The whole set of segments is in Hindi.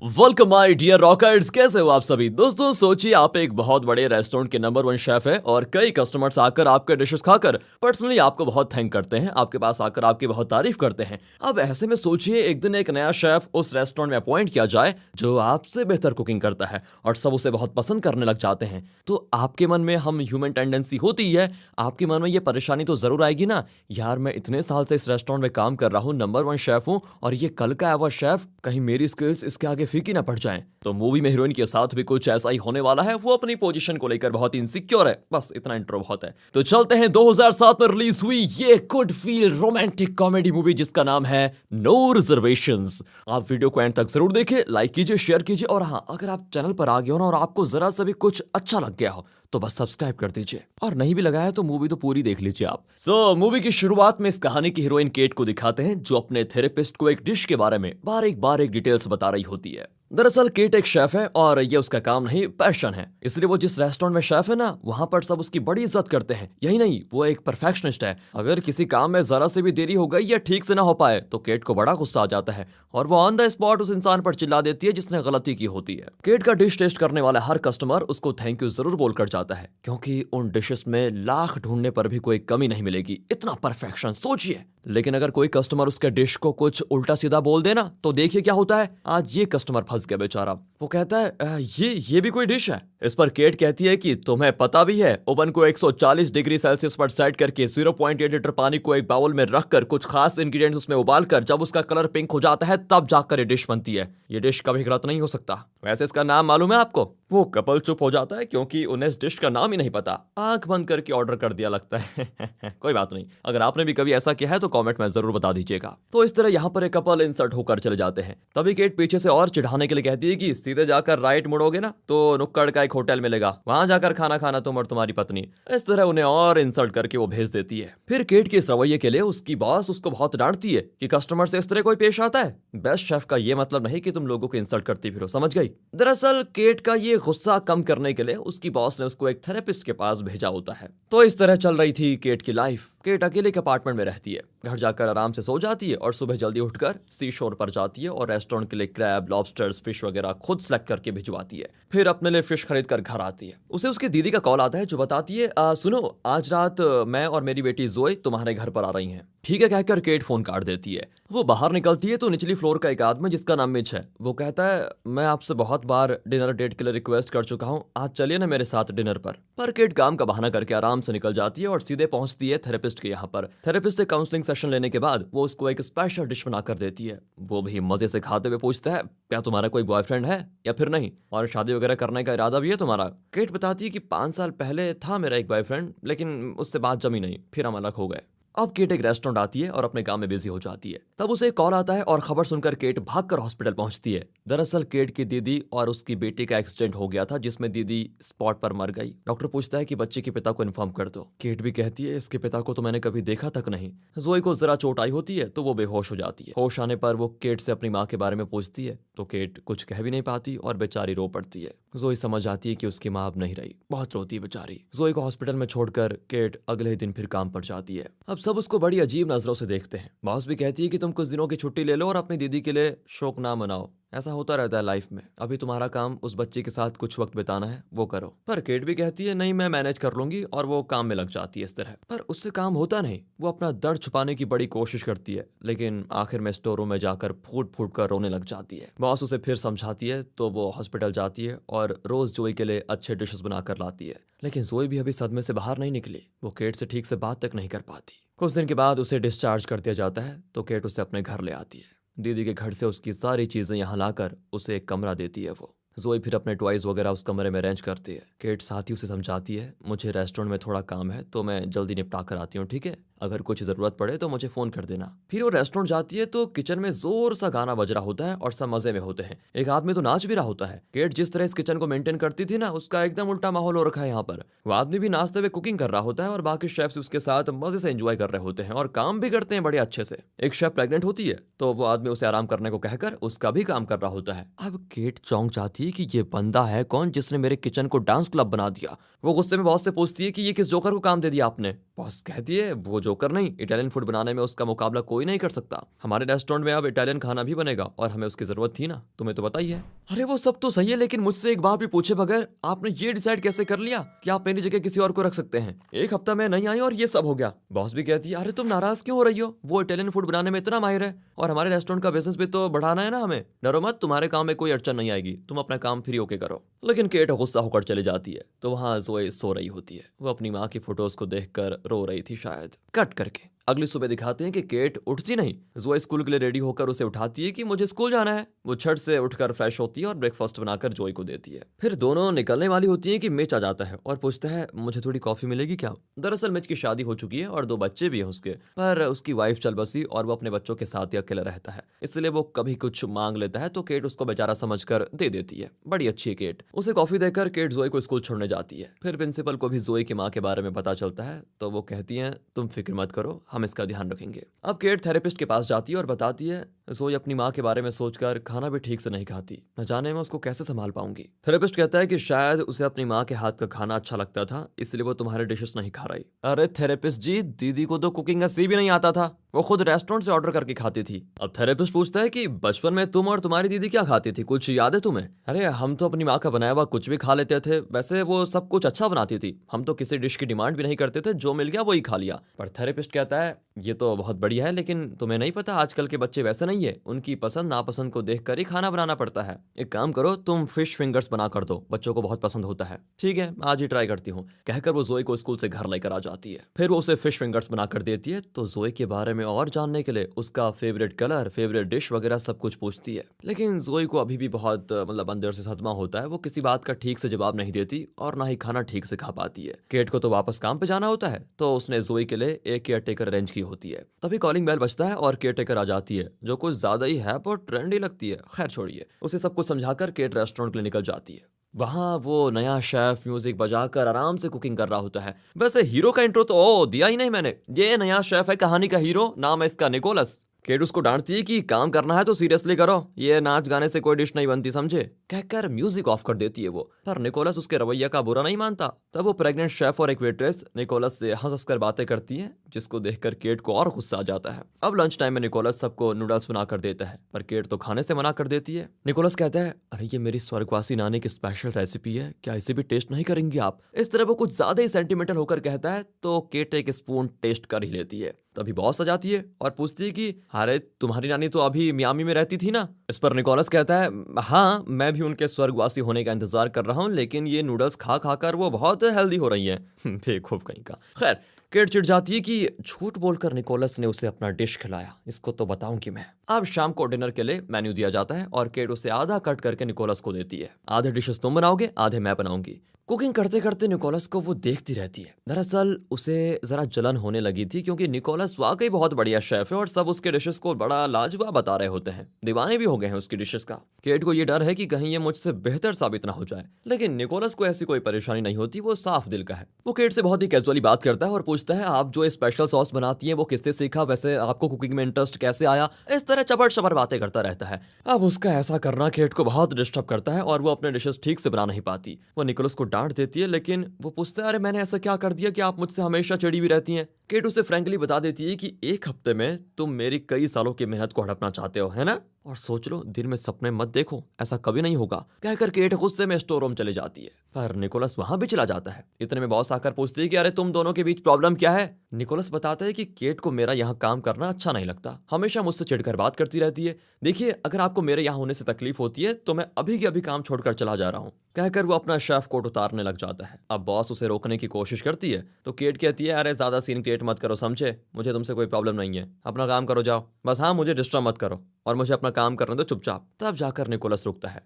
वेलकम माय डियर रॉकर्स, कैसे हो आप सभी दोस्तों। सोचिए आप एक बहुत बड़े रेस्टोरेंट के नंबर 1 शेफ है और कई कस्टमर्स आकर आपके डिशेस खाकर पर्सनली आपको बहुत थैंक करते हैं, आपके पास आकर आपकी बहुत तारीफ करते हैं। अब ऐसे में सोचिए एक दिन एक नया शेफ उस रेस्टोरेंट में अपॉइंट किया जाए जो आपसे बेहतर कुकिंग करता है और सब उसे बहुत पसंद करने लग जाते हैं। तो आपके मन में हम ह्यूमन टेंडेंसी होती है, आपके मन में ये परेशानी तो जरूर आएगी ना, यार मैं इतने साल से इस रेस्टोरेंट में काम कर रहा हूँ, नंबर 1 शेफ हूँ और ये कल का आया हुआ शेफ, कहीं मेरी स्किल्स इसके आगे फीकी ना पड़ जाएं। तो मूवी में हीरोइन के साथ भी कुछ ऐसा ही होने वाला है। वो अपनी पोजीशन को लेकर बहुत इनसिक्योर है। बस इतना इंट्रो बहुत है। तो चलते हैं 2007 में रिलीज हुई ये good feel romantic comedy movie जिसका नाम है नो रिजर्वेशंस। आप वीडियो को एंड तक जरूर देखें, लाइक कीजिए, शेयर कीजिए और हाँ, अगर आप चैनल पर आ गए हो ना और आपको जरा सा भी कुछ अच्छा लग गया हो तो बस सब्सक्राइब कर दीजिए, और नहीं भी लगाया तो मूवी तो पूरी देख लीजिए आप। मूवी की शुरुआत में इस कहानी की हीरोइन केट को दिखाते हैं जो अपने थेरेपिस्ट को एक डिश के बारे में बारीक डिटेल्स बता रही होती है। दरअसल केट एक शेफ है और ये उसका काम नहीं, पैशन है। इसलिए वो जिस रेस्टोरेंट में शेफ है ना, वहां पर सब उसकी बड़ी इज्जत करते हैं। यही नहीं, वो एक परफेक्शनिस्ट है। अगर किसी काम में जरा से भी देरी हो गई या ठीक से ना हो पाए तो केट को बड़ा गुस्सा आ जाता है और वो ऑन द स्पॉट उस इंसान पर चिल्ला देती है जिसने गलती की होती है। केट का डिश टेस्ट करने वाला हर कस्टमर उसको थैंक यू जरूर बोलकर जाता है, क्योंकि उन डिशेस में लाख ढूंढने पर भी कोई कमी नहीं मिलेगी, इतना परफेक्शन, सोचिए। लेकिन अगर कोई कस्टमर उसके डिश को कुछ उल्टा सीधा बोल देना तो देखिए क्या होता है। आज ये कस्टमर फंस गया बेचारा। वो कहता है ये भी कोई डिश है?" इस पर केट कहती है कि तुम्हें पता भी है, ओवन को 140 डिग्री सेल्सियस पर सेट करके 0.8 लीटर पानी को एक बाउल में रखकर कुछ खास इंग्रेडिएंट्स उसमें उबालकर जब उसका कलर पिंक हो जाता है तब जाकर ये डिश बनती है। ये डिश कभी गलत नहीं हो सकता। वैसे इसका नाम मालूम है आपको? वो कपल चुप हो जाता है क्योंकि उन्हें इस डिश का नाम ही नहीं पता। आंख बंद करके ऑर्डर कर दिया लगता है। कोई बात नहीं, अगर आपने भी कभी ऐसा किया है तो कमेंट में जरूर बता दीजिएगा। तो इस तरह यहाँ पर एक कपल इंसर्ट होकर चले जाते हैं। तभी केट पीछे से और चिढ़ाने के लिए कहती है कि सीधे जाकर राइट मुड़ोगे ना तो नुक्कड़ का एक होटल मिलेगा, वहां जाकर खाना खाना तुम और तुम्हारी पत्नी। इस तरह उन्हें और इंसल्ट करके वो भेज देती है। फिर केट के इस रवैये के लिए उसकी बॉस उसको बहुत डांटती है कि कस्टमर से इस तरह कोई पेश आता है। बेस्ट शेफ का ये मतलब नहीं कि तुम लोगों को इंसल्ट करती फिरो, समझ गई? दरअसल केट का ये गुस्सा कम करने के लिए उसकी बॉस ने उसको एक थेरेपिस्ट के पास भेजा होता है। तो इस तरह चल रही थी केट की लाइफ। केट अकेले के अपार्टमेंट में रहती है, घर जाकर आराम से सो जाती है और सुबह जल्दी उठकर सी शोर पर जाती है और रेस्टोरेंट के लिए क्रैब, लॉबस्टर्स, फिश वगैरह खुद सेलेक्ट करके भिजवाती है। फिर अपने लिए फिश खरीद कर घर आती है। उसे उसकी दीदी का कॉल आता है जो बताती है सुनो, आज रात मैं और मेरी बेटी जोए तुम्हारे घर पर आ रही हैं। ठीक है कहकर केट फोन काट देती है। वो बाहर निकलती है तो निचली फ्लोर का एक आदमी जिसका नाम मिच है, वो कहता है मैं आपसे बहुत बार डिनर डेट के लिए रिक्वेस्ट कर चुका हूँ, आज चलिए ना मेरे साथ डिनर पर केट काम का बहाना करके आराम से निकल जाती है और सीधे पहुंचती है थेरेपिस्ट के यहाँ पर। थेरेपिस्ट से काउंसलिंग सेशन लेने के बाद वो उसको एक स्पेशल डिश बना कर देती है। वो भी मजे से खाते हुए पूछता है क्या तुम्हारा कोई बॉयफ्रेंड है या फिर नहीं, और शादी वगैरह करने का इरादा भी है तुम्हारा? केट बताती है कि 5 साल पहले था मेरा एक बॉयफ्रेंड, लेकिन उससे बात जमी नहीं, फिर हम अलग हो गए। अब केट एक रेस्टोरेंट आती है और अपने काम में बिजी हो जाती है। तब उसे कॉल आता है और खबर सुनकर केट भागकर हॉस्पिटल पहुंचती है। दरअसल केट की दीदी और उसकी बेटी का एक्सीडेंट हो गया था जिसमें दीदी स्पॉट पर मर गई। डॉक्टर पूछता है कि बच्चे के पिता को इन्फॉर्म कर दो। केट भी कहती है इसके पिता को तो मैंने कभी देखा तक नहीं। जोई को जरा चोट आई होती है तो वो बेहोश हो जाती है। होश आने पर वो केट से अपनी माँ के बारे में पूछती है तो केट कुछ कह भी नहीं पाती और बेचारी रो पड़ती है। जोई समझ आती है कि उसकी माँ अब नहीं रही, बहुत रोती है बेचारी। जोई को हॉस्पिटल में छोड़कर केट अगले ही दिन फिर काम पर जाती है। अब सब उसको बड़ी अजीब नजरों से देखते हैं। बॉस भी कहती है कि तुम कुछ दिनों की छुट्टी ले लो और अपनी दीदी के लिए शोक ना मनाओ, ऐसा होता रहता है लाइफ में। अभी तुम्हारा काम उस बच्चे के साथ कुछ वक्त बिताना है, वो करो। पर केट भी कहती है नहीं मैं मैनेज कर लूंगी और वो काम में लग जाती है इस तरह। पर उससे काम होता नहीं। वो अपना दर्द छुपाने की बड़ी कोशिश करती है लेकिन आखिर में स्टोर रूम में जाकर फूट फूट कर रोने लग जाती है। बॉस उसे फिर समझाती है तो वो हॉस्पिटल जाती है और रोज जोई के लिए अच्छे डिशेस बनाकर लाती है। लेकिन जोई भी अभी सदमे से बाहर नहीं निकली। वो केट से ठीक से बात तक नहीं कर पाती। कुछ दिन के बाद उसे डिस्चार्ज कर दिया जाता है तो केट उसे अपने घर ले आती है। दीदी के घर से उसकी सारी चीजें यहाँ लाकर उसे एक कमरा देती है वो। जोई फिर अपने टॉयज वगैरह उस कमरे में अरेंज करती है। केट साथ ही उसे समझाती है मुझे रेस्टोरेंट में थोड़ा काम है तो मैं जल्दी निपटा कर आती हूँ, ठीक है? अगर कुछ जरूरत पड़े तो मुझे फोन कर देना। फिर वो रेस्टोरेंट जाती है तो किचन में जोर सा गाना बज रहा होता है और सब मजे में होते हैं। एक आदमी तो नाच भी रहा होता है। केट जिस तरह इस किचन को मेंटेन करती थी ना, उसका एकदम उल्टा माहौल हो रखा है यहाँ पर। वो आदमी भी नाचते हुए कुकिंग कर रहा होता है और बाकी शेफ्स उसके साथ मजे से एंजॉय कर रहे होते हैं और काम भी करते हैं बड़े अच्छे से। एक शेफ प्रेग्नेंट होती है तो वो आदमी उसे आराम करने को कहकर उसका भी काम कर रहा होता है। अब केट चौंक जाती है कि ये बंदा है कौन जिसने मेरे किचन को डांस क्लब बना दिया। वो गुस्से में बॉस से पूछती है कि ये किस जोकर को काम दे दिया आपने? बॉस कहती है वो जोकर नहीं, इटालियन फूड बनाने में उसका मुकाबला कोई नहीं कर सकता। हमारे रेस्टोरेंट में अब इटालियन खाना भी बनेगा और हमें उसकी जरूरत थी ना, तुम्हें तो पता ही है। अरे वो सब तो सही है, लेकिन मुझसे एक बार भी पूछे बगैर आपने ये डिसाइड कैसे कर लिया कि आप मेरी जगह किसी और को रख सकते हैं? एक हफ्ता में नहीं आई और ये सब हो गया। बॉस भी कहती है, अरे तुम नाराज क्यों हो रही हो? वो इटालियन फूड बनाने में इतना माहिर है और हमारे रेस्टोरेंट का बिजनेस भी तो बढ़ाना है ना हमें। डरो मत, तुम्हारे काम में कोई अड़चन नहीं आएगी, तुम अपना काम फ्री होके करो। लेकिन केट गुस्सा होकर चली जाती है तो वहां जोए सो रही होती है। वो अपनी माँ की फोटोज को देखकर रो रही थी शायद। कट करके अगली सुबह दिखाते हैं कि केट उठती नहीं। जोए स्कूल के लिए रेडी होकर उसे उठाती है कि मुझे स्कूल जाना है। वो छट से उठकर फ्रेश होती है और ब्रेकफास्ट बनाकर जोए को देती है। फिर दोनों निकलने वाली होती है कि मिच आ जाता है और पूछता है, मुझे थोड़ी कॉफी मिलेगी क्या? दरअसल मिच की शादी हो चुकी है और 2 बच्चे भी हैं उसके, पर उसकी वाइफ चल बसी और वो अपने बच्चों के साथ ही अकेला रहता है, इसलिए वो कभी कुछ मांग लेता है तो केट उसको बेचारा समझकर दे देती है। बड़ी अच्छी है केट। उसे कॉफी देकर केट जोए को स्कूल छोड़ने जाती है। फिर प्रिंसिपल को भी जोए की माँ के बारे में पता चलता है तो वो कहती है, तुम फिक्र मत करो, हम इसका ध्यान रखेंगे। अब केट थेरेपिस्ट के पास जाती है और बताती है, जोए अपनी माँ के बारे में सोचकर खाना भी ठीक से नहीं खाती, न जाने मैं उसको कैसे संभाल पाऊंगी। थेरेपिस्ट कहता है कि शायद उसे अपनी माँ के हाथ का खाना अच्छा लगता था, इसलिए वो तुम्हारे डिशेस नहीं खा रही। अरे थेरेपिस्ट जी, दीदी को तो कुकिंग का सी भी नहीं आता था, वो खुद रेस्टोरेंट से ऑर्डर करके खाती थी। अब थेरेपिस्ट पूछता है कि बचपन में तुम और तुम्हारी दीदी क्या खाती थी, कुछ याद है तुम्हें? अरे हम तो अपनी माँ का बनाया हुआ कुछ भी खा लेते थे, वैसे वो सब कुछ अच्छा बनाती थी, हम तो किसी डिश की डिमांड भी नहीं करते थे, जो मिल गया वही खा लिया। पर थेरेपिस्ट कहता है, ये तो बहुत बढ़िया है, लेकिन तुम्हें नहीं पता आजकल के बच्चे वैसे नहीं है, उनकी पसंद नापसंद को देखकर ही खाना बनाना पड़ता है। एक काम करो, तुम फिश फिंगर्स बना कर दो, बच्चों को बहुत पसंद होता है। ठीक है, आज ही ट्राई करती हूँ, कहकर वो जोए को स्कूल से घर लेकर आ जाती है। फिर वो उसे फिश फिंगर्स बनाकर देती है तो जोए के बारे में और जानने के लिए उसका फेवरेट कलर, फेवरेट डिश वगैरह सब कुछ पूछती है। लेकिन जोए को अभी भी बहुत अंदर से सदमा होता है। वो किसी बात का ठीक से जवाब नहीं देती और ना ही खाना ठीक से खा पाती है। केट को तो वापस काम पे जाना होता है तो उसने जोए के लिए एक केयर टेकर अरेंज की होती है। तभी कॉलिंग बेल बजता है और केयर टेकर आ जाती है, जो कुछ ज्यादा ही है और ट्रेंडी लगती है। खैर छोड़िए, उसे सब कुछ समझाकर केट रेस्टोरेंट के लिए निकल जाती है। वहाँ वो नया शेफ म्यूजिक बजाकर आराम से कुकिंग कर रहा होता है। वैसे हीरो का इंट्रो तो दिया ही नहीं मैंने। ये नया शेफ है, कहानी का हीरो, नाम है इसका निकोलस। केट उसको डांटती है कि काम करना है तो सीरियसली करो, ये नाच गाने से कोई डिश नहीं बनती समझे, कहकर म्यूजिक ऑफ कर देती है वो। पर निकोलस उसके रवैया का बुरा नहीं मानता। तब वो प्रेग्नेंट शेफ और एक वेट्रेस निकोलस से हंस कर बातें करती है, जिसको देखकर केट को और गुस्सा आ जाता है। अब लंच टाइम में निकोलस सबको नूडल्स बना कर देता है, पर केट तो खाने से मना कर देती है। निकोलस कहता है, अरे ये मेरी स्वर्गवासी नानी की स्पेशल रेसिपी है, क्या इसे भी टेस्ट नहीं करेंगी आप? इस तरह वो कुछ ज्यादा ही सेंटिमेंटल होकर कहता है तो केट एक स्पून टेस्ट कर ही लेती है। तभी बॉस आ जाती है और पूछती है कि अरे तुम्हारी नानी तो अभी मियामी में रहती थी ना? इस पर निकोलस कहता है, हाँ मैं भी उनके स्वर्गवासी होने का इंतजार कर रहा हूँ, लेकिन ये नूडल्स खा खाकर वो बहुत हेल्दी हो रही है। बेवकूफ कहीं का। खैर केट चिढ़ जाती है कि झूठ बोलकर निकोलस ने उसे अपना डिश खिलाया, इसको तो बताऊंगी मैं। अब शाम को डिनर के लिए मेन्यू दिया जाता है और केट उसे आधा कट करके निकोलस को देती है। आधे डिशेस तुम बनाओगे, आधे मैं बनाऊंगी। कुकिंग करते करते निकोलस को वो देखती रहती है। दरअसल उसे जरा जलन होने लगी थी, क्योंकि निकोलस वाकई बहुत बढ़िया शेफ है और सब उसके डिशेस को बड़ा लाजवाब बता रहे होते हैं, दीवाने भी हो गए हैं उसकी डिशेस का। केट को ये डर है कि कहीं ये मुझसे बेहतर साबित ना हो जाए, लेकिन निकोलस को ऐसी कोई परेशानी नहीं होती, वो साफ दिल का है। वो केट से बहुत ही कैजुअली बात करता है और पूछता है, आप जो स्पेशल सॉस बनाती है वो किससे सीखा, वैसे आपको कुकिंग में इंटरेस्ट कैसे आया? इस तरह चबर चबर बातें करता रहता है। अब उसका ऐसा करना केट को बहुत डिस्टर्ब करता है और वो अपने डिशेस ठीक से बना नहीं पाती। वो निकोलस को डांट देती है, लेकिन वो पूछता है, अरे मैंने ऐसा क्या कर दिया कि आप मुझसे हमेशा चिड़ी भी रहती हैं? केट उसे फ्रैंकली बता देती है कि एक हफ्ते में तुम मेरी कई सालों की मेहनत को हड़पना चाहते हो, है ना? और सोच लो, दिल में सपने मत देखो, ऐसा कभी नहीं होगा, कहकर केट गुस्से में स्टोर रूम चली जाती है। पर निकोलस वहां भी चला जाता है। इतने में बॉस आकर पूछती है कि अरे तुम दोनों के बीच प्रॉब्लम क्या है? निकोलस बताता है कि केट को मेरा यहाँ काम करना अच्छा नहीं लगता, हमेशा मुझसे चिढ़कर बात करती रहती है। देखिए, अगर आपको मेरे यहाँ होने से तकलीफ होती है तो मैं अभी के अभी काम छोड़कर चला जा रहा हूँ, कहकर वो अपना शेफ कोट उतारने लग जाता है। अब बॉस उसे रोकने की कोशिश करती है तो केट कहती है, अरे ज्यादा सीन क्रिएट मत करो समझे, मुझे तुमसे कोई प्रॉब्लम नहीं है, अपना काम करो जाओ बस। हाँ, मुझे डिस्टर्ब मत करो और मुझे अपना काम करने दो चुपचाप। तब जाकर निकोलस रुकता है।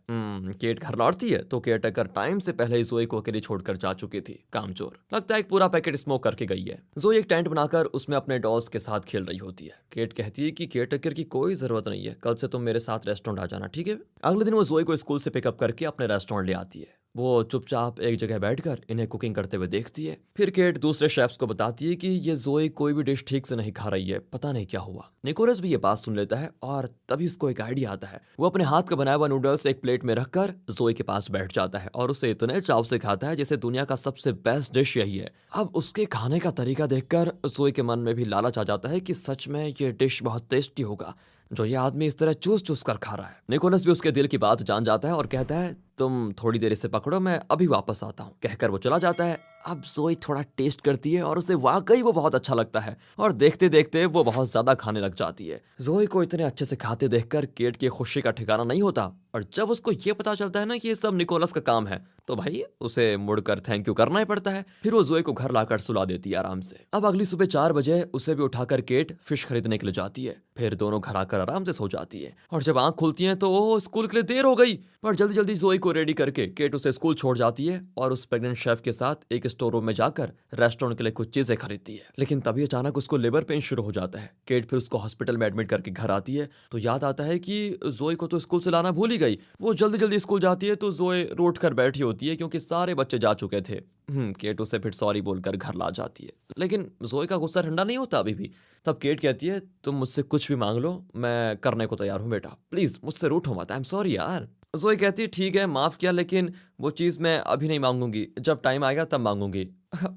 केट घर लौटती है तो केट टेकर टाइम से पहले ही जोए को अकेली छोड़कर जा चुकी थी। कामचोर, लगता है एक पूरा पैकेट स्मोक करके गई है। जोए एक टेंट बनाकर उसमें अपने डॉल्स के साथ खेल रही होती है। केट कहती है कि केट टेकर की कोई जरूरत नहीं है, कल से तुम मेरे साथ रेस्टोरेंट आ जाना, ठीक है? अगले दिन वो जोए को स्कूल से पिकअप करके अपने रेस्टोरेंट ले आती है। वो चुपचाप एक जगह बैठकर इन्हें कुकिंग करते हुए देखती है। फिर केट दूसरे शेफ्स को बताती है कि ये जोए कोई भी डिश ठीक से नहीं खा रही है, पता नहीं क्या हुआ। निकोलस भी ये बात सुन लेता है और तभी उसको एक आइडिया आता है। वो अपने हाथ का बनाया हुआ नूडल्स एक प्लेट में रखकर जोए के पास बैठ जाता है और उसे इतने चाव से खाता है जैसे दुनिया का सबसे बेस्ट डिश यही है। अब उसके खाने का तरीका देखकर जोए के मन में भी लालच आ जाता है कि सच में ये डिश बहुत टेस्टी होगा जो ये आदमी इस तरह चूस चूस कर खा रहा है। निकोलस भी उसके दिल की बात जान जाता है और कहता है तुम थोड़ी देर इसे पकड़ो, मैं अभी वापस आता हूँ। कहकर वो चला जाता है। अब जोई थोड़ा टेस्ट करती है और उसे वाकई वो बहुत अच्छा लगता है और देखते देखते वो बहुत ज्यादा खाने लग जाती है। जोई को इतने अच्छे से खाते देखकर केट की खुशी का ठिकाना नहीं होता और जब उसको ये पता चलता है ना कि ये सब निकोलस का काम है तो भाई उसे मुड़कर थैंक यू करना ही पड़ता है। फिर वो जोई को घर लाकर सुला देती है आराम से। अब अगली सुबह 4 बजे उसे भी उठाकर केट फिश खरीदने के लिए जाती है। फिर दोनों घर आकर आराम से सो जाती है और जब आंख खुलती है तो ओह स्कूल के लिए देर हो गई। पर जल्दी जल्दी जोई को रेडी करके केट उसे स्कूल छोड़ जाती है और उस प्रेग्नेंट शेफ के साथ एक स्टोर रूम में जाकर रेस्टोरेंट के लिए कुछ चीजें खरीदती है। लेकिन तभी अचानक उसको लेबर पेन शुरू हो जाता है। केट फिर उसको हॉस्पिटल में एडमिट करके घर आती है तो याद आता है कि जोई को तो स्कूल से लाना भूल ही गई। वो जल्दी जल्दी स्कूल जाती है तो जोई रोट कर बैठी होती है क्योंकि सारे बच्चे जा चुके थे। केट उसे फिर सॉरी बोलकर घर ला जाती है लेकिन जोई का गुस्सा ठंडा नहीं होता अभी भी। तब केट कहती है तुम मुझसे कुछ भी मांग लो, मैं करने को तैयार हूँ बेटा, प्लीज मुझसे रूठो मत, आई एम सॉरी यार। जोई कहती है ठीक है माफ किया, लेकिन वो चीज मैं अभी नहीं मांगूंगी, जब टाइम आएगा तब मांगूंगी।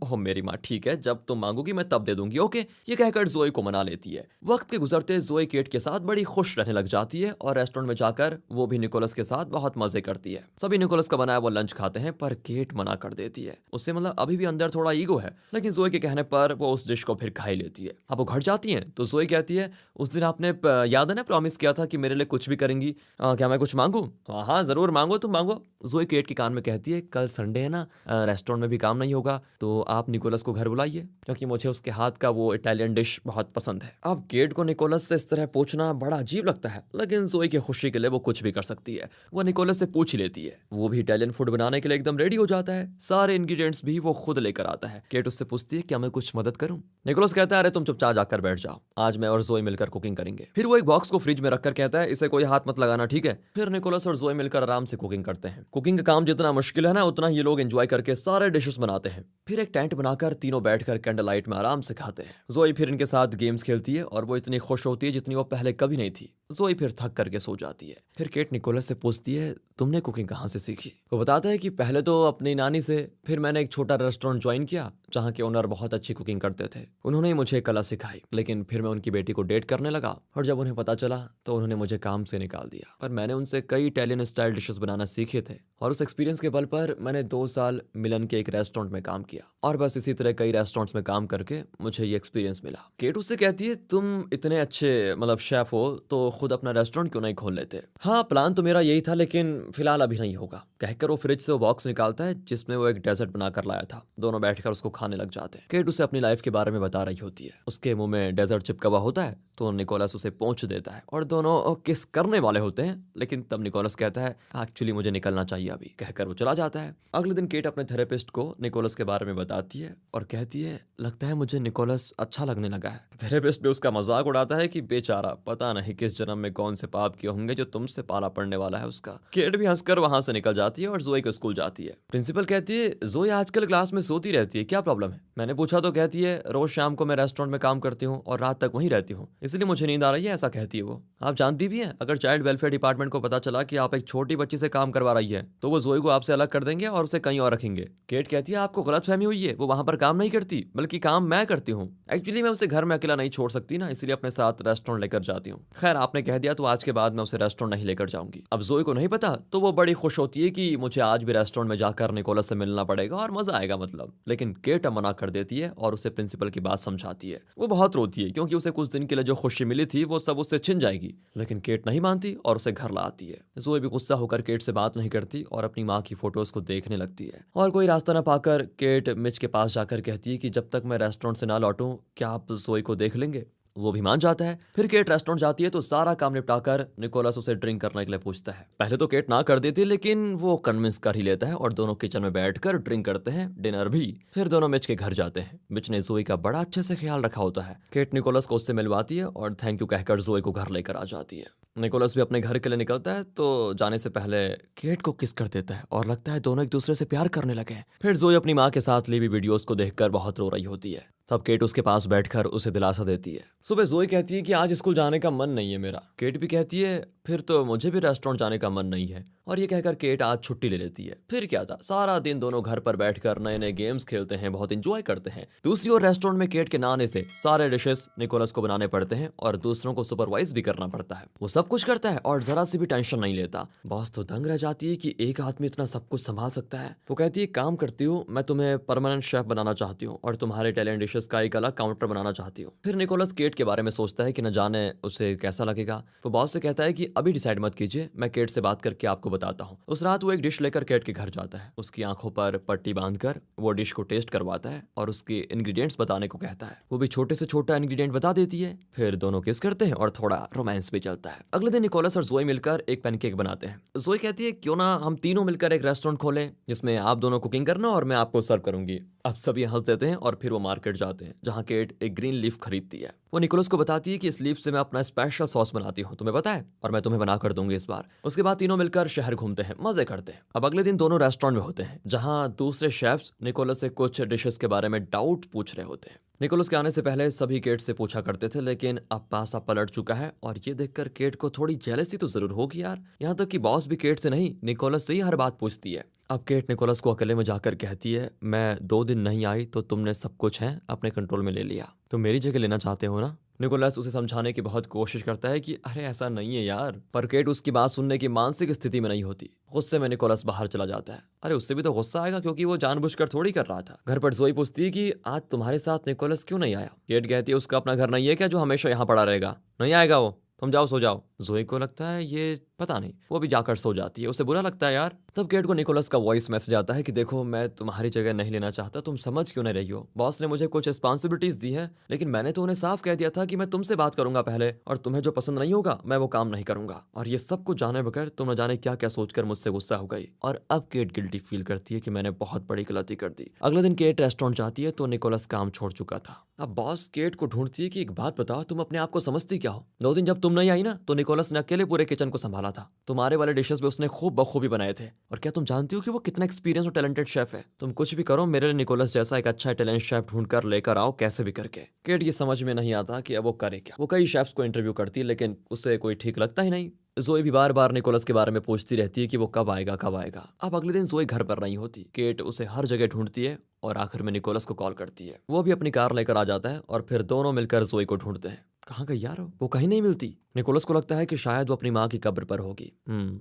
ओह मेरी माँ, ठीक है जब तुम मांगोगी मैं तब दे दूंगी, ओके। ये कहकर जोई को मना लेती है। वक्त के गुजरते जोई केट के साथ बड़ी खुश रहने लग जाती है और रेस्टोरेंट में जाकर वो भी निकोलस के साथ बहुत मजे करती है। सभी निकोलस का बनाया वो लंच खाते हैं पर केट मना कर देती है। उससे मतलब अभी भी अंदर थोड़ा ईगो है, लेकिन जोई के कहने पर वो उस डिश को फिर खा ही लेती है। अब वो घर जाती है तो जोई कहती है उस दिन आपने याद है ना प्रॉमिस किया था कि मेरे लिए कुछ भी करेंगी, क्या मैं कुछ मांगू? हाँ हाँ जरूर मांगो, तुम मांगो। जोई केट के कान में कहती है कल संडे है ना, रेस्टोरेंट में भी काम नहीं होगा तो आप निकोलस को घर बुलाइए क्योंकि मुझे उसके हाथ का वो इटालियन डिश बहुत पसंद है। अब केट को निकोलस से इस तरह पूछना बड़ा अजीब लगता है, लेकिन जोई की खुशी के लिए वो कुछ भी कर सकती है। वो निकोलस से पूछ ही लेती है। वो भी इटालियन फूड बनाने के लिए एकदम रेडी हो जाता है, सारे इंग्रेडिएंट्स भी वो खुद लेकर आता है। केट उससे पूछती है क्या मैं कुछ मदद करूं? निकोलस कहता है अरे तुम चुपचाप जाकर बैठ जाओ, आज मैं और जोई मिलकर कुकिंग करेंगे। फिर वो एक बॉक्स को फ्रिज में रखकर कहता है इसे कोई हाथ मत लगाना, ठीक है? फिर निकोलस और जोई मिलकर आराम से कुकिंग करते हैं। कुकिंग का काम जितना मुश्किल है ना उतना ये लोग एंजॉय करके सारे डिशेस बनाते हैं। फिर एक टेंट बनाकर तीनों बैठकर कैंडल लाइट में आराम से खाते हैं। जोई फिर इनके साथ गेम्स खेलती है और वो इतनी खुश होती है जितनी वो पहले कभी नहीं थी। जोई फिर थक करके सो जाती है। फिर केट निकोलस से पूछती है तुमने कुकिंग कहाँ से सीखी? वो बताता है कि पहले तो अपनी नानी से, फिर मैंने एक छोटा रेस्टोरेंट ज्वाइन किया जहाँ के ओनर बहुत अच्छी कुकिंग करते थे, उन्होंने ही मुझे कला सिखाई। लेकिन फिर मैं उनकी बेटी को डेट करने लगा और जब उन्हें पता चला तो उन्होंने मुझे काम से निकाल दिया। पर मैंने उनसे कई इटालियन स्टाइल डिशेस बनाना सीखे थे और उस एक्सपीरियंस के बल पर मैंने 2 साल मिलन के एक रेस्टोरेंट में काम किया और बस इसी तरह कई रेस्टोरेंट्स में काम करके मुझे ये एक्सपीरियंस मिला। केट उससे कहती है तुम इतने अच्छे मतलब शेफ हो तो खुद अपना रेस्टोरेंट क्यों नहीं खोल लेते? हाँ प्लान तो मेरा यही था लेकिन फिलहाल अभी नहीं होगा। कहकर वो फ्रिज से वो बॉक्स निकालता है जिसमें वो एक डेजर्ट बनाकर लाया था। दोनों बैठकर उसको खाने लग जाते हैं। केट उसे अपनी लाइफ के बारे में बता रही होती है। उसके मुंह में डेजर्ट चिपका हुआ होता है तो निकोलस उसे पहुंच देता है और दोनों किस करने वाले होते हैं, लेकिन तब निकोलस कहता है एक्चुअली मुझे निकलना चाहिए अभी। कहकर वो चला जाता है। अगले दिन केट अपने थेरेपिस्ट को निकोलस के बारे में बताती है और कहती है लगता है मुझे निकोलस अच्छा लगने लगा है। थेरेपिस्ट भी उसका मजाक उड़ाता है कि बेचारा पता नहीं किस जन्म में कौन से पाप किए होंगे जो तुमसे पाला पड़ने वाला है उसका। केट भी हंसकर वहां से निकल जाती है और जोई को स्कूल जाती है। प्रिंसिपल कहती है जोई आजकल क्लास में सोती रहती है, क्या प्रॉब्लम है? मैंने पूछा तो कहती है रोज शाम को मैं रेस्टोरेंट में काम करती हूँ और रात तक वहीं रहती हूँ, इसलिए मुझे नींद आ रही है, ऐसा कहती है वो। आप जानती भी हैं अगर चाइल्ड वेलफेयर डिपार्टमेंट को पता चला कि आप एक छोटी बच्ची से काम करवा रही है तो वो जोई को आपसे अलग कर देंगे और उसे कहीं और रखेंगे। केट कहती है आपको गलतफहमी हुई है, वो वहां पर काम नहीं करती बल्कि काम मैं करती हूँ। एक्चुअली मैं उसे घर में अकेला नहीं छोड़ सकती ना, इसलिए अपने साथ रेस्टोरेंट लेकर जाती हूँ। खैर आपने कह दिया तो आज के बाद मैं उसे रेस्टोरेंट नहीं लेकर जाऊंगी। अब जोई को नहीं पता तो वो बड़ी खुश होती है कि मुझे आज भी रेस्टोरेंट में जाकर निकोलस से मिलना पड़ेगा और मजा आएगा मतलब। लेकिन केट मना कर देती है और उसे प्रिंसिपल की बात समझाती है। वो बहुत रोती है क्योंकि उसे कुछ दिन के लिए जो खुशी मिली थी वो सब उससे छिन जाएगी, लेकिन केट नहीं मानती और उसे घर लाती है। जोई भी गुस्सा होकर केट से बात नहीं करती और अपनी माँ की फोटोज को देखने लगती है। और कोई रास्ता न पाकर केट मिच के पास जाकर कहती है कि जब तक मैं रेस्टोरेंट से ना लौटूं क्या आप जोई को देख लेंगे? वो भी मान जाता है। फिर केट रेस्टोरेंट जाती है तो सारा काम निपटाकर निकोलस उसे ड्रिंक करने के लिए पूछता है। पहले तो केट ना कर देती, लेकिन वो कन्विंस कर ही लेता है और दोनों किचन में बैठकर ड्रिंक करते हैं, डिनर भी। फिर दोनों मिच के घर जाते हैं। मिच ने जोई का बड़ा अच्छे से ख्याल रखा होता है। केट निकोलस को उससे मिलवाती है और थैंक यू कहकर जोई को घर लेकर आ जाती है। निकोलस भी अपने घर के लिए निकलता है तो जाने से पहले केट को किस कर देता है और लगता है दोनों एक दूसरे से प्यार करने लगे हैं। फिर जोई अपनी माँ के साथ ली हुई वीडियोस को देखकर बहुत रो रही होती है। तब केट उसके पास बैठकर उसे दिलासा देती है। सुबह जोई कहती है कि आज स्कूल जाने का मन नहीं है मेरा। केट भी कहती है फिर तो मुझे भी रेस्टोरेंट जाने का मन नहीं है, और ये कहकर केट आज छुट्टी ले लेती है। फिर क्या था, सारा दिन दोनों घर पर बैठकर नए नए गेम्स खेलते हैं, बहुत इंजॉय करते हैं। दूसरी ओर रेस्टोरेंट में केट के ना आने से सारे डिशेस निकोलस को बनाने पड़ते हैं और दूसरों को सुपरवाइज भी करना पड़ता है। वो सब कुछ करता है और जरा सी भी टेंशन नहीं लेता। बॉस तो दंग रह जाती है कि एक आदमी इतना सब कुछ संभाल सकता है। वो कहती है काम करती हूँ, मैं तुम्हें परमानेंट शेफ बनाना चाहती हूँ और तुम्हारे टैलेंट डिशेस का एक अलग काउंटर बनाना चाहती हूँ। फिर निकोलस केट के बारे में सोचता है कि न जाने उसे कैसा लगेगा। वो बॉस से कहता है कि अभी डिसाइड मत कीजिए, मैं केट से बात करके आपको बताता हूँ। उस रात वो एक डिश लेकर केट के घर जाता है। उसकी आंखों पर पट्टी बांधकर वो डिश को टेस्ट करवाता है और उसके इंग्रेडिएंट्स बताने को कहता है। वो भी छोटे से छोटा इंग्रेडिएंट बता देती है। फिर दोनों किस करते हैं और थोड़ा रोमांस भी चलता है। अगले दिन निकोलस और जोई मिलकर एक पैनकेक बनाते हैं। जोई कहती है क्यों ना हम तीनों मिलकर एक रेस्टोरेंट खोलें जिसमें आप दोनों कुकिंग करना और मैं आपको सर्व करूंगी। अब सब ये हंस देते हैं और फिर वो मार्केट जाते हैं जहाँ केट एक ग्रीन लीफ खरीदती है। वो निकोलस को बताती है कि इस लीफ से मैं अपना स्पेशल सॉस बनाती हूँ, तुम्हें पता है, और मैं तुम्हें बना कर दूंगी इस बार। उसके बाद तीनों मिलकर शहर घूमते हैं, मजे करते हैं। अब अगले दिन दोनों रेस्टोरेंट में होते हैं जहाँ दूसरे शेफ्स निकोलस से कुछ डिशेस के बारे में डाउट पूछ रहे होते हैं। निकोलस के आने से पहले सभी केट से पूछा करते थे, लेकिन अब पासा पलट चुका है और ये देखकर केट को थोड़ी जेलसी तो जरूर होगी यार। यहाँ तक कि बॉस भी केट से नहीं निकोलस से ही हर बात पूछती है। अब केट निकोलस को अकेले में जाकर कहती है मैं 2 दिन नहीं आई तो तुमने सब कुछ है अपने कंट्रोल में ले लिया, तुम मेरी जगह लेना चाहते हो ना। निकोलस उसे समझाने की बहुत कोशिश करता है कि अरे ऐसा नहीं है यार, पर केट उसकी बात सुनने की मानसिक स्थिति में नहीं होती। गुस्से में निकोलस बाहर चला जाता है। अरे उससे भी तो गुस्सा आएगा क्योंकि वो जानबूझकर थोड़ी कर रहा था। घर पर जोई पूछती है कि आज तुम्हारे साथ निकोलस क्यों नहीं आया। केट कहती है उसका अपना घर नहीं है क्या जो हमेशा यहाँ पड़ा रहेगा, नहीं आएगा वो, तुम जाओ सो जाओ। जोई को लगता है ये पता नहीं, वो भी जाकर सो जाती है। उसे बुरा लगता है यार। तब केट को निकोलस का वॉइस मैसेज आता है कि देखो मैं तुम्हारी जगह नहीं लेना चाहता, तुम समझ क्यों नहीं रही हो। बॉस ने मुझे कुछ रिस्पॉन्सिबिलिटीज दी है, लेकिन मैंने तो उन्हें साफ कह दिया था कि मैं तुमसे बात करूंगा पहले, और तुम्हें जो पसंद नहीं होगा मैं वो काम नहीं करूंगा। और ये सब कुछ जाने बगैर तुम न जाने क्या क्या सोचकर मुझसे गुस्सा हो गई। और अब केट गिल्टी फील करती है कि मैंने बहुत बड़ी गलती कर दी। अगले दिन केट रेस्टोरेंट जाती है तो निकोलस काम छोड़ चुका था। अब बॉस केट को ढूंढती है कि एक बात बताओ, तुम अपने आप को समझती क्या हो। 2 दिन जब तुम नहीं आई ना तो निकोलस ने अकेले पूरे किचन को संभाला था। तुम्हारे वाले डिशेस भी उसने खूब बखूबी बनाए थे। और क्या तुम जानती हो कि वो कितना एक्सपीरियंस और टैलेंटेड शेफ है। तुम कुछ भी करो, मेरे लिए निकोलस जैसा एक अच्छा टैलेंट शेफ ढूंढ कर लेकर आओ कैसे भी करके। केट ये समझ में नहीं आता कि अब वो करे क्या। वो कई शेफ्स को इंटरव्यू करती है लेकिन उसे कोई ठीक लगता ही नहीं। जोई भी बार बार निकोलस के बारे में पूछती रहती है कि वो कब आएगा कब आएगा। अब अगले दिन जोई घर पर नहीं होती। केट उसे हर जगह ढूंढती है और आखिर में निकोलस को कॉल करती है। वो भी अपनी कार लेकर आ जाता है और फिर दोनों मिलकर जोई को ढूंढते हैं। कहाँ गई यार, वो कहीं नहीं मिलती। निकोलस को लगता है कि शायद वो अपनी माँ की कब्र पर होगी।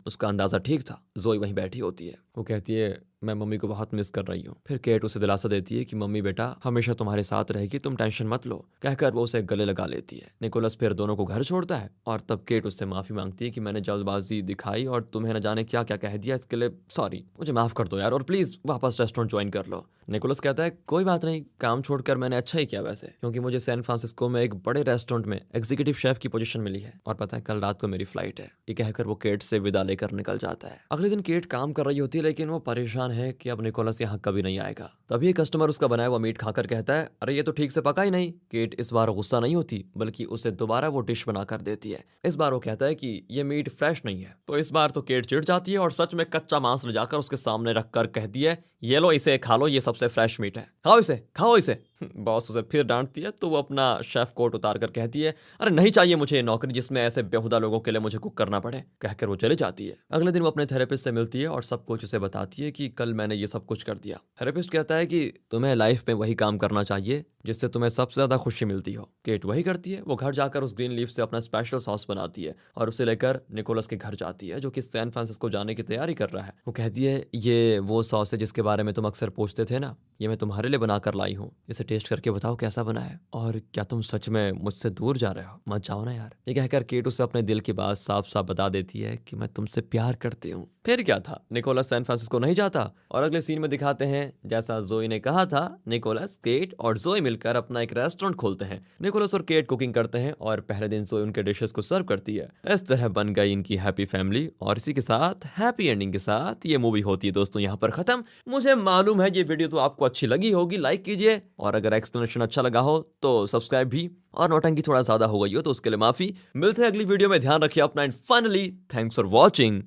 उसका अंदाजा ठीक था। जोई वहीं बैठी होती है। वो कहती है मैं मम्मी को बहुत मिस कर रही हूँ। फिर केट उसे दिलासा देती है कि मम्मी बेटा हमेशा तुम्हारे साथ रहेगी, तुम टेंशन मत लो, कहकर वो उसे गले लगा लेती है। निकोलस फिर दोनों को घर छोड़ता है और तब केट उससे माफी मांगती है कि मैंने जल्दबाजी दिखाई और तुम्हें न जाने क्या क्या कह दिया, इसके लिए सॉरी, मुझे माफ कर दो यार और प्लीज वापस रेस्टोरेंट ज्वाइन कर लो। निकोलस कहता है कोई बात नहीं, काम छोड़कर मैंने अच्छा ही किया वैसे, क्योंकि मुझे सैन फ्रांसिस्को में एक बड़े रेस्टोरेंट में एग्जीक्यूटिव शेफ की पोजीशन मिली है और पता है कल रात को मेरी फ्लाइट है। ये कहकर वो केट से विदा लेकर निकल जाता है। अगले दिन केट काम कर रही होती है लेकिन वो परेशान है कि अब निकोलस यहाँ कभी नहीं आएगा। तभी कस्टमर उसका बनाया हुआ मीट खाकर कहता है अरे ये तो ठीक से पका ही नहीं। केट इस बार गुस्सा नहीं होती बल्कि उसे दोबारा वो डिश बनाकर देती है। इस बार वो कहता है कि ये मीट फ्रेश नहीं है। तो इस बार तो केट चिढ़ जाती है और सच में कच्चा मांस ले जाकर उसके सामने रखकर कहती है ये लो इसे खा लो, ये सबसे फ्रेश मीट है, खाओ इसे खाओ इसे। बॉस उसे फिर डांटती है तो वो अपना शेफ कोट उतार कर कहती है अरे नहीं चाहिए मुझे ये नौकरी जिसमें ऐसे बेहुदा लोगों के लिए मुझे कुक करना पड़े, कहकर वो चली जाती है। अगले दिन वो अपने थेरेपिस्ट से मिलती है और सब कुछ उसे बताती है कि कल मैंने ये सब कुछ कर दिया। थेरेपिस्ट कहता है कि तुम्हें लाइफ में वही काम करना चाहिए जिससे तुम्हें सबसे ज्यादा खुशी मिलती हो। केट वही करती है। वो घर जाकर उस ग्रीन लीफ से अपना स्पेशल सॉस बनाती है और उसे लेकर निकोलस के घर जाती है जो कि सैन फ्रांसिस्को जाने की तैयारी कर रहा है। वो कहती है ये वो सॉस है जिसके बारे में तुम अक्सर पूछते थे ना, ये मैं तुम्हारे लिए बनाकर लाई हूँ, इसे टेस्ट करके बताओ कैसा बना है और क्या तुम सच में मुझसे दूर जा रहे हो, मत जाओ ना यार। ये कहकर केट उसे अपने दिल की बात साफ साफ बता देती है कि मैं तुमसे प्यार करती हूँ। फिर क्या था, निकोलस सैन फ्रांसिस्को नहीं जाता और अगले सीन में दिखाते हैं जैसा जोई ने कहा था, निकोलस, केट और जोई मिलकर अपना एक रेस्टोरेंट खोलते हैं। निकोलस और केट कुकिंग करते हैं और पहले दिन जोई उनके डिशेस को सर्व करती है। इस तरह बन गई इनकी हैप्पी फैमिली और इसी के साथ हैप्पी एंडिंग के साथ ये मूवी होती है दोस्तों यहाँ पर खत्म। मुझे मालूम है ये वीडियो तो आपको अच्छी लगी होगी, लाइक कीजिए और अगर एक्सप्लेनेशन अच्छा लगा हो तो सब्सक्राइब भी, और नौटंकी थोड़ा ज्यादा हो गई हो तो उसके लिए माफी। मिलते हैं अगली वीडियो में, ध्यान रखिए अपना and finally thanks for watching.